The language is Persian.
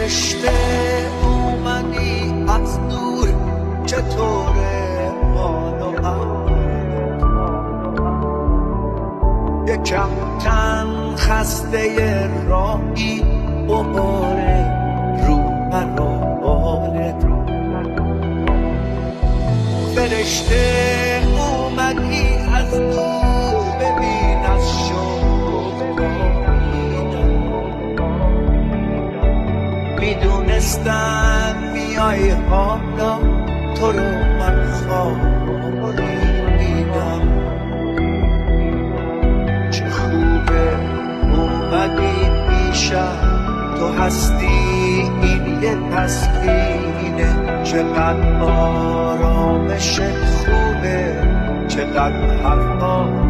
فرشته اومدی از دور، چطوره حال و یکم تن خسته راهی بباره رو حالت. فرشته اومدی از دور، ببین از شوق میدونستم میای حالا، تو رو من خوابیدم. چه خوبه اومدی پیشم، تو هستی این یه تسکینه. چقدر آرامشت خوبه، چقدر حرفا